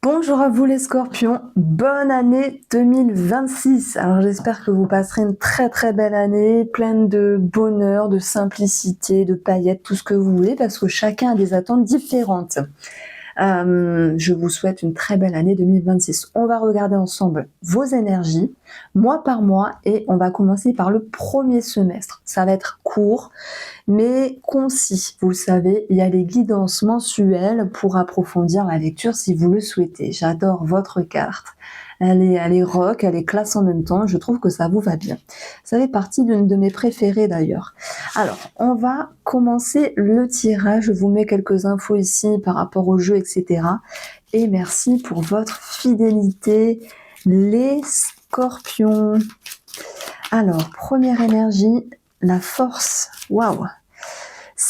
Bonjour à vous les scorpions, bonne année 2026. Alors j'espère que vous passerez une très très belle année, pleine de bonheur, de simplicité, de paillettes, tout ce que vous voulez, parce que chacun a des attentes différentes. Je vous souhaite une très belle année 2026. On va regarder ensemble vos énergies, mois par mois, et on va commencer par le premier semestre. Ça va être court, mais concis. Vous le savez, il y a les guidances mensuelles pour approfondir la lecture si vous le souhaitez. J'adore votre carte. Elle est rock, elle est classe en même temps. Je trouve que ça vous va bien. Ça fait partie d'une de mes préférées d'ailleurs. Alors, on va commencer le tirage. Je vous mets quelques infos ici par rapport au jeu, etc. Et merci pour votre fidélité, les scorpions. Alors, première énergie, la force. Waouh!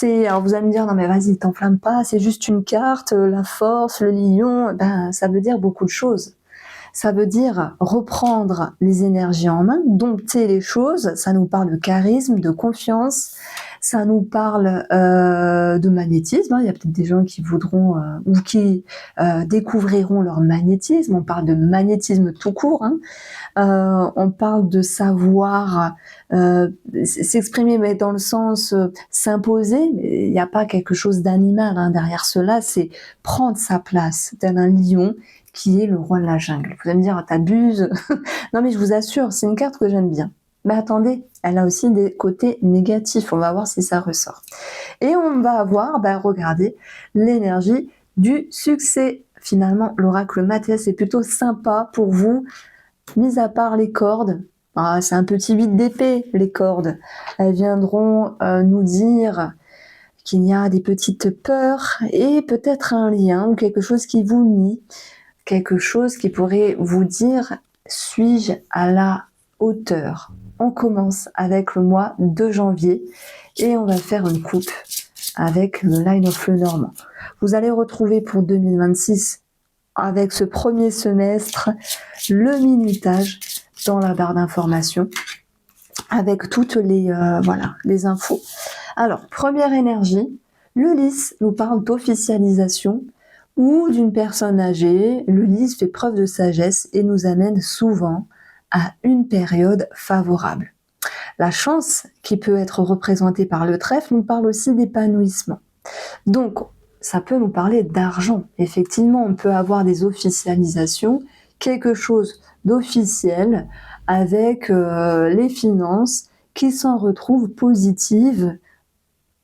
Alors vous allez me dire, non mais vas-y, t'enflamme pas, c'est juste une carte, la force, le lion, ben ça veut dire beaucoup de choses. Ça veut dire reprendre les énergies en main, dompter les choses, ça nous parle de charisme, de confiance, ça nous parle de magnétisme, hein. Il y a peut-être des gens qui voudront ou qui découvriront leur magnétisme, on parle de magnétisme tout court, hein. On parle de savoir s'exprimer, mais dans le sens s'imposer. Il n'y a pas quelque chose d'animal hein, derrière cela, c'est prendre sa place tel un lion qui est le roi de la jungle. Vous allez me dire, oh, t'abuses. Non mais je vous assure, c'est une carte que j'aime bien. Mais attendez, elle a aussi des côtés négatifs, on va voir si ça ressort. Et on va avoir, regardez, l'énergie du succès. Finalement, l'oracle Mathias est plutôt sympa pour vous, mis à part les cordes. C'est un petit 8 d'épée, les cordes. Elles viendront nous dire qu'il y a des petites peurs et peut-être un lien ou quelque chose qui vous nie, quelque chose qui pourrait vous dire « suis-je à la hauteur ?» On commence avec le mois de janvier et on va faire une coupe avec le Line of Lenormand. Vous allez retrouver pour 2026, avec ce premier semestre, le minutage dans la barre d'information avec toutes les infos. Alors, première énergie, le lys nous parle d'officialisation ou d'une personne âgée. Le lys fait preuve de sagesse et nous amène souvent à une période favorable. La chance qui peut être représentée par le trèfle nous parle aussi d'épanouissement. Donc, ça peut nous parler d'argent. Effectivement, on peut avoir des officialisations, quelque chose d'officiel avec les finances qui s'en retrouvent positives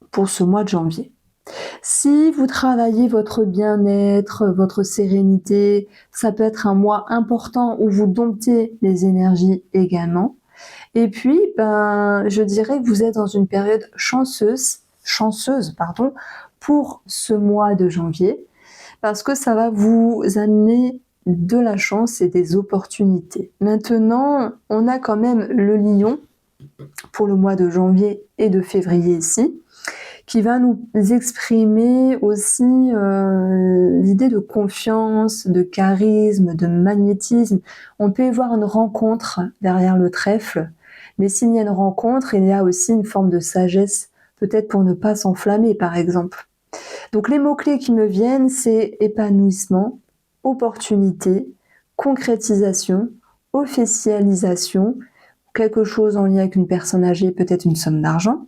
pour ce mois de janvier. Si vous travaillez votre bien-être, votre sérénité, ça peut être un mois important où vous domptez les énergies également. Et puis, je dirais que vous êtes dans une période chanceuse, pour ce mois de janvier, parce que ça va vous amener de la chance et des opportunités. Maintenant, on a quand même le lion pour le mois de janvier et de février ici, qui va nous exprimer aussi l'idée de confiance, de charisme, de magnétisme. On peut y voir une rencontre derrière le trèfle, mais s'il y a une rencontre, il y a aussi une forme de sagesse, peut-être pour ne pas s'enflammer par exemple. Donc les mots-clés qui me viennent, c'est épanouissement, opportunité, concrétisation, officialisation, quelque chose en lien avec une personne âgée, peut-être une somme d'argent,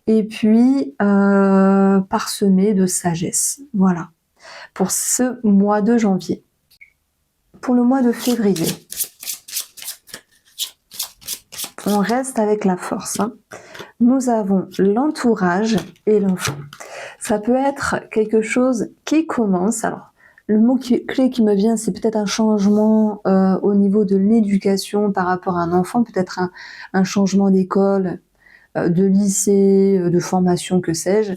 et puis parsemé de sagesse. Voilà, pour ce mois de janvier. Pour le mois de février, on reste avec la force, hein. Nous avons l'entourage et l'enfant. Ça peut être quelque chose qui commence. Alors, le mot clé qui me vient, c'est peut-être un changement au niveau de l'éducation par rapport à un enfant, peut-être un changement d'école, de lycée, de formation, que sais-je.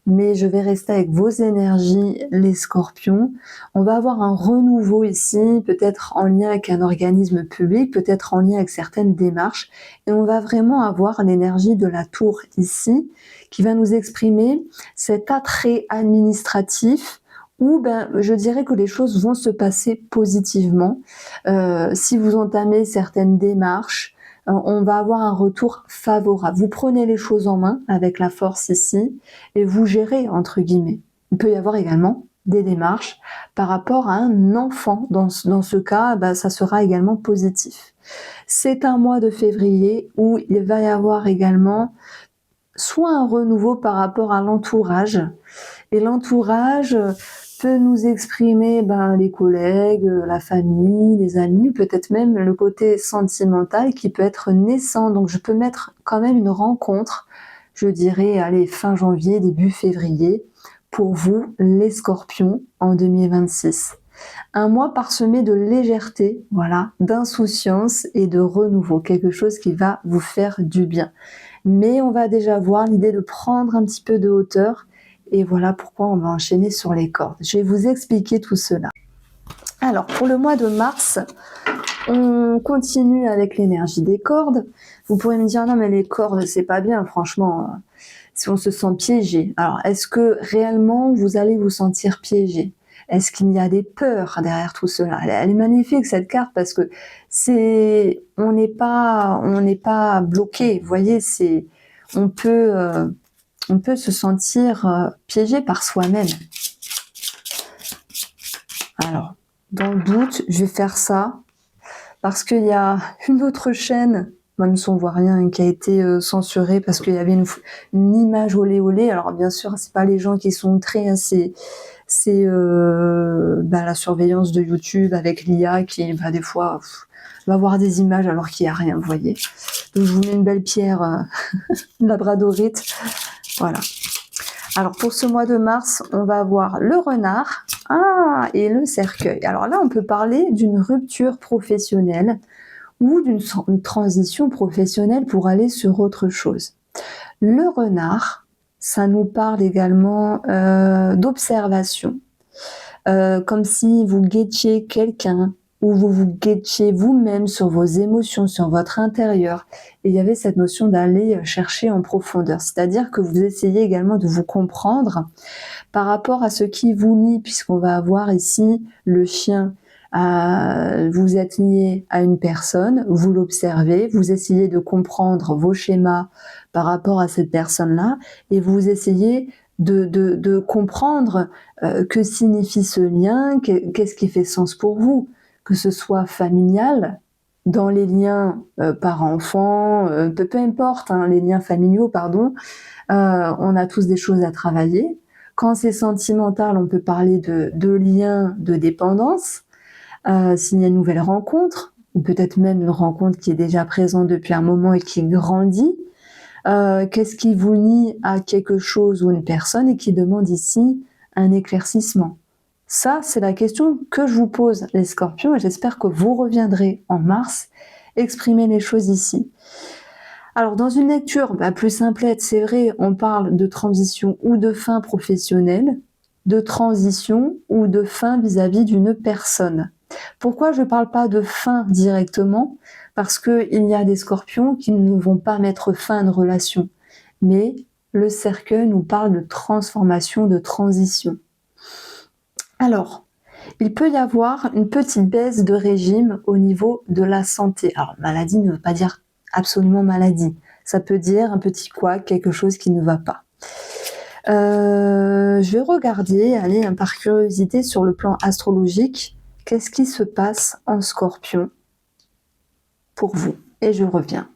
Mais je vais rester avec vos énergies, les scorpions. On va avoir un renouveau ici, peut-être en lien avec un organisme public, peut-être en lien avec certaines démarches. Et on va vraiment avoir l'énergie de la tour ici, qui va nous exprimer cet attrait administratif où je dirais que les choses vont se passer positivement. Si vous entamez certaines démarches, on va avoir un retour favorable. Vous prenez les choses en main avec la force ici et vous gérez, entre guillemets. Il peut y avoir également des démarches par rapport à un enfant. Dans ce cas, ça sera également positif. C'est un mois de février où il va y avoir également soit un renouveau par rapport à l'entourage, et l'entourage peut nous exprimer les collègues, la famille, les amis, peut-être même le côté sentimental qui peut être naissant. Donc je peux mettre quand même une rencontre, je dirais, allez, fin janvier, début février, pour vous, les Scorpions, en 2026. Un mois parsemé de légèreté, voilà, d'insouciance et de renouveau, quelque chose qui va vous faire du bien. Mais on va déjà voir l'idée de prendre un petit peu de hauteur, et voilà pourquoi on va enchaîner sur les cordes. Je vais vous expliquer tout cela. Alors, pour le mois de mars, on continue avec l'énergie des cordes. Vous pourrez me dire, non mais les cordes, c'est pas bien, franchement, si on se sent piégé. Alors, est-ce que réellement vous allez vous sentir piégé ? Est-ce qu'il y a des peurs derrière tout cela ? Elle est magnifique cette carte parce que on n'est pas bloqué. Vous voyez, on peut se sentir piégé par soi-même. Alors, dans le doute, je vais faire ça parce qu'il y a une autre chaîne, même si on voit rien, qui a été censurée parce qu'il y avait une image olé olé. Alors bien sûr, c'est pas les gens qui sont très, c'est la surveillance de YouTube avec l'IA qui des fois va voir des images alors qu'il n'y a rien, vous voyez. Donc je vous mets une belle pierre labradorite, voilà. Alors pour ce mois de mars, on va avoir le renard et le cercueil. Alors là, on peut parler d'une rupture professionnelle ou d'une transition professionnelle pour aller sur autre chose. Le renard, ça nous parle également d'observation, comme si vous guettiez quelqu'un ou vous vous guettiez vous-même sur vos émotions, sur votre intérieur. Et il y avait cette notion d'aller chercher en profondeur, c'est-à-dire que vous essayez également de vous comprendre par rapport à ce qui vous lie, puisqu'on va avoir ici le chien. Vous êtes lié à une personne, vous l'observez, vous essayez de comprendre vos schémas par rapport à cette personne-là, et vous essayez de comprendre que signifie ce lien, qu'est-ce qui fait sens pour vous, que ce soit familial, dans les liens parents-enfants, peu importe, les liens familiaux, pardon, on a tous des choses à travailler. Quand c'est sentimental, on peut parler de liens de dépendance, s'il y a une nouvelle rencontre, ou peut-être même une rencontre qui est déjà présente depuis un moment et qui grandit. Qu'est-ce qui vous lie à quelque chose ou une personne et qui demande ici un éclaircissement ? Ça, c'est la question que je vous pose, les Scorpions, et j'espère que vous reviendrez en mars exprimer les choses ici. Alors, dans une lecture plus simplette, c'est vrai, on parle de transition ou de fin professionnelle, de transition ou de fin vis-à-vis d'une personne. Pourquoi je ne parle pas de fin directement ? Parce qu'il y a des Scorpions qui ne vont pas mettre fin à une relation. Mais le cercueil nous parle de transformation, de transition. Alors, il peut y avoir une petite baisse de régime au niveau de la santé. Alors, maladie ne veut pas dire absolument maladie. Ça peut dire un petit couac, quelque chose qui ne va pas. Je vais regarder, par curiosité sur le plan astrologique, qu'est-ce qui se passe en Scorpion pour vous. Et je reviens.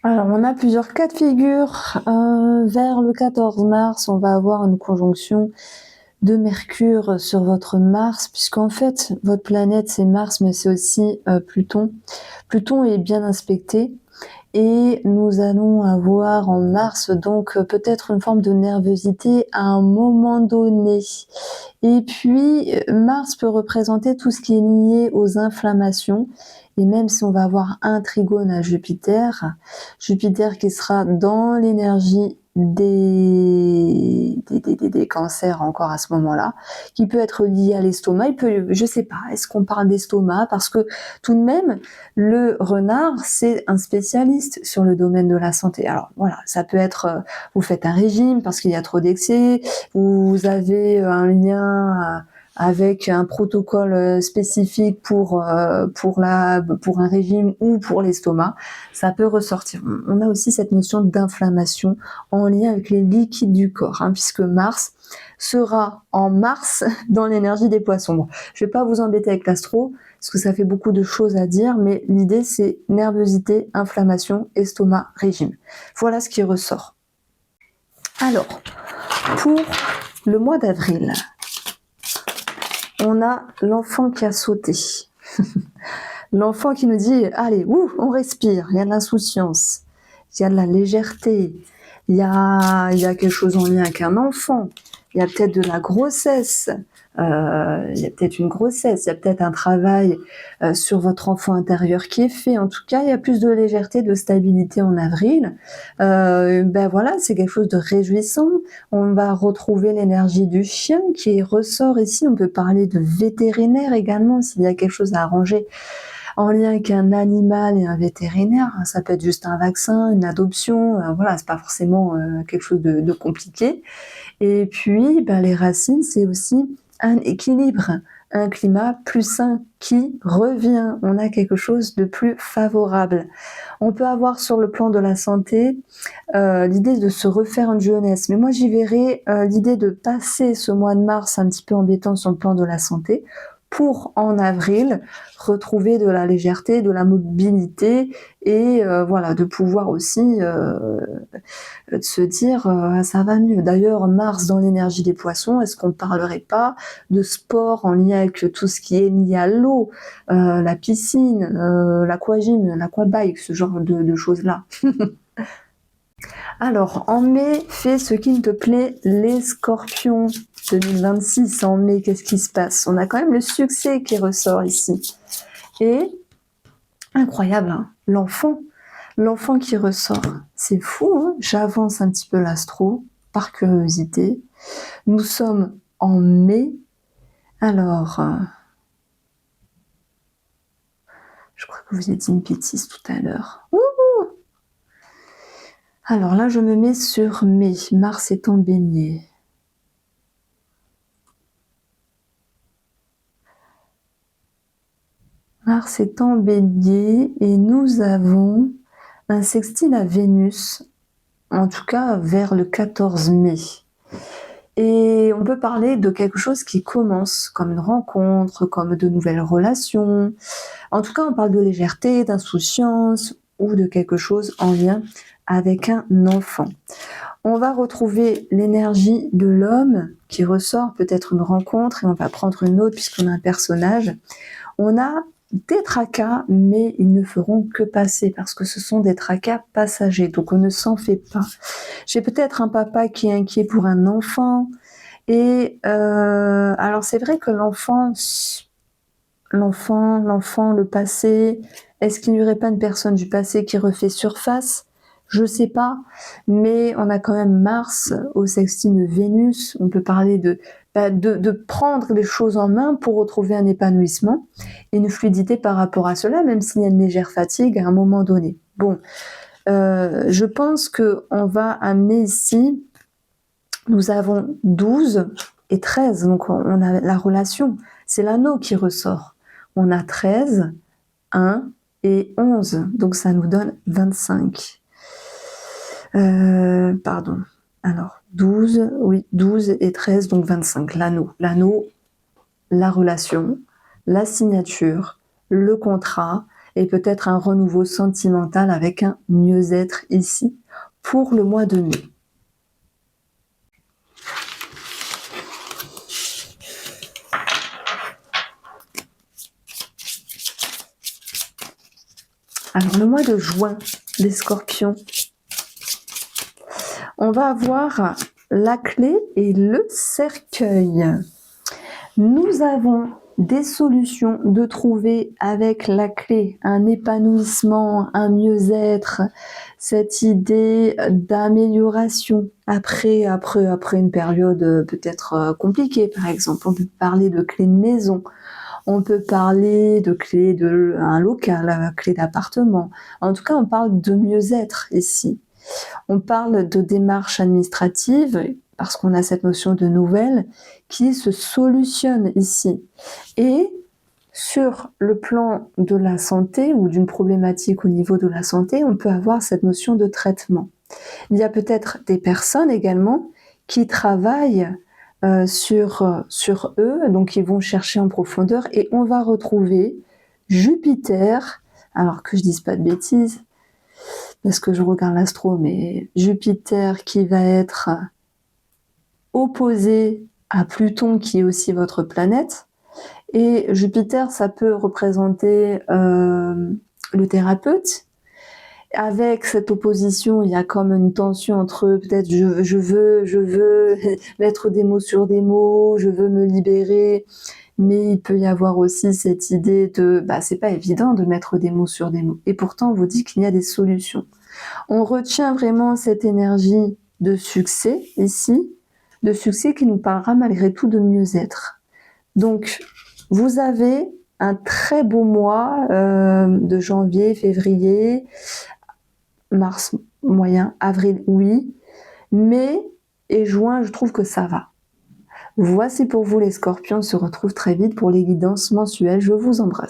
Alors, on a plusieurs cas de figure. Vers le 14 mars, on va avoir une conjonction de Mercure sur votre Mars, puisqu'en fait, votre planète, c'est Mars, mais c'est aussi Pluton. Pluton est bien inspecté. Et nous allons avoir en mars donc peut-être une forme de nervosité à un moment donné. Et puis Mars peut représenter tout ce qui est lié aux inflammations. Et même si on va avoir un trigone à Jupiter, Jupiter qui sera dans l'énergie des cancers encore à ce moment-là, qui peut être lié à l'estomac. Je sais pas, est-ce qu'on parle d'estomac ? Parce que tout de même, le renard, c'est un spécialiste sur le domaine de la santé. Alors voilà, ça peut être, vous faites un régime parce qu'il y a trop d'excès, vous avez un lien avec un protocole spécifique pour un régime ou pour l'estomac, ça peut ressortir. On a aussi cette notion d'inflammation en lien avec les liquides du corps, hein, puisque Mars sera en mars dans l'énergie des poissons. Bon, je ne vais pas vous embêter avec l'astro, parce que ça fait beaucoup de choses à dire, mais l'idée c'est nervosité, inflammation, estomac, régime. Voilà ce qui ressort. Alors, pour le mois d'avril, on a l'enfant qui a sauté. L'enfant qui nous dit « Allez, on respire », il y a de l'insouciance, il y a de la légèreté, il y a quelque chose en lien avec un enfant, il y a peut-être de la grossesse, il y a peut-être une grossesse, il y a peut-être un travail sur votre enfant intérieur qui est fait. En tout cas, il y a plus de légèreté, de stabilité en avril. Voilà, c'est quelque chose de réjouissant. On va retrouver l'énergie du chien qui ressort ici. On peut parler de vétérinaire également, s'il y a quelque chose à arranger en lien avec un animal et un vétérinaire. Ça peut être juste un vaccin, une adoption, voilà, c'est pas forcément quelque chose de compliqué. Et puis, les racines, c'est aussi un équilibre, un climat plus sain qui revient. On a quelque chose de plus favorable. On peut avoir sur le plan de la santé l'idée de se refaire une jeunesse. Mais moi, j'y verrais l'idée de passer ce mois de mars un petit peu embêtant sur le plan de la santé pour, en avril, retrouver de la légèreté, de la mobilité et voilà, de pouvoir aussi de se dire ça va mieux. D'ailleurs, Mars dans l'énergie des poissons, est-ce qu'on ne parlerait pas de sport en lien avec tout ce qui est lié à l'eau, la piscine, l'aquagym, l'aquabike, ce genre de choses-là. Alors, en mai, fais ce qui te plaît, les scorpions 2026. En mai, qu'est-ce qui se passe? On a quand même le succès qui ressort ici. Et, incroyable, hein, l'enfant qui ressort. C'est fou, hein. J'avance un petit peu l'astro, par curiosité. Nous sommes en mai. Alors, je crois que vous êtes une bêtise tout à l'heure. Alors là, je me mets sur mai. Mars est en Bélier. Mars est en Bélier et nous avons un sextile à Vénus, en tout cas vers le 14 mai. Et on peut parler de quelque chose qui commence, comme une rencontre, comme de nouvelles relations. En tout cas, on parle de légèreté, d'insouciance ou de quelque chose en lien avec un enfant. On va retrouver l'énergie de l'homme qui ressort, peut-être une rencontre, et on va prendre une autre puisqu'on a un personnage. On a des tracas, mais ils ne feront que passer parce que ce sont des tracas passagers, donc on ne s'en fait pas. J'ai peut-être un papa qui est inquiet pour un enfant, et alors c'est vrai que l'enfant, le passé, est-ce qu'il n'y aurait pas une personne du passé qui refait surface? Je sais pas, mais on a quand même Mars au sextile de Vénus. On peut parler de prendre les choses en main pour retrouver un épanouissement et une fluidité par rapport à cela, même s'il y a une légère fatigue à un moment donné. Bon, je pense qu'on va amener ici, nous avons 12 et 13, donc on a la relation, c'est l'anneau qui ressort. On a 13, 1 et 11, donc ça nous donne 25. Pardon. Alors, 12, oui, 12 et 13, donc 25. L'anneau, la relation, la signature, le contrat et peut-être un renouveau sentimental avec un mieux-être ici pour le mois de mai. Alors, le mois de juin, les scorpions, on va avoir la clé et le cercueil. Nous avons des solutions de trouver avec la clé un épanouissement, un mieux-être, cette idée d'amélioration après une période peut-être compliquée, par exemple. On peut parler de clé de maison, on peut parler de clé d'un local, clé d'appartement. En tout cas, on parle de mieux-être ici. On parle de démarches administratives parce qu'on a cette notion de nouvelle qui se solutionne ici. Et sur le plan de la santé ou d'une problématique au niveau de la santé, on peut avoir cette notion de traitement. Il y a peut-être des personnes également qui travaillent sur eux, donc ils vont chercher en profondeur et on va retrouver Jupiter, alors que je dise pas de bêtises, parce que je regarde l'astro, mais Jupiter qui va être opposé à Pluton qui est aussi votre planète. Et Jupiter, ça peut représenter le thérapeute. Avec cette opposition, il y a comme une tension entre peut-être je veux mettre des mots sur des mots, je veux me libérer, mais il peut y avoir aussi cette idée de c'est pas évident de mettre des mots sur des mots. Et pourtant, on vous dit qu'il y a des solutions. On retient vraiment cette énergie de succès ici, de succès qui nous parlera malgré tout de mieux-être. Donc, vous avez un très beau mois de janvier, février, mars moyen, avril oui, mai et juin, je trouve que ça va. Voici pour vous les scorpions, on se retrouve très vite pour les guidances mensuelles. Je vous embrasse.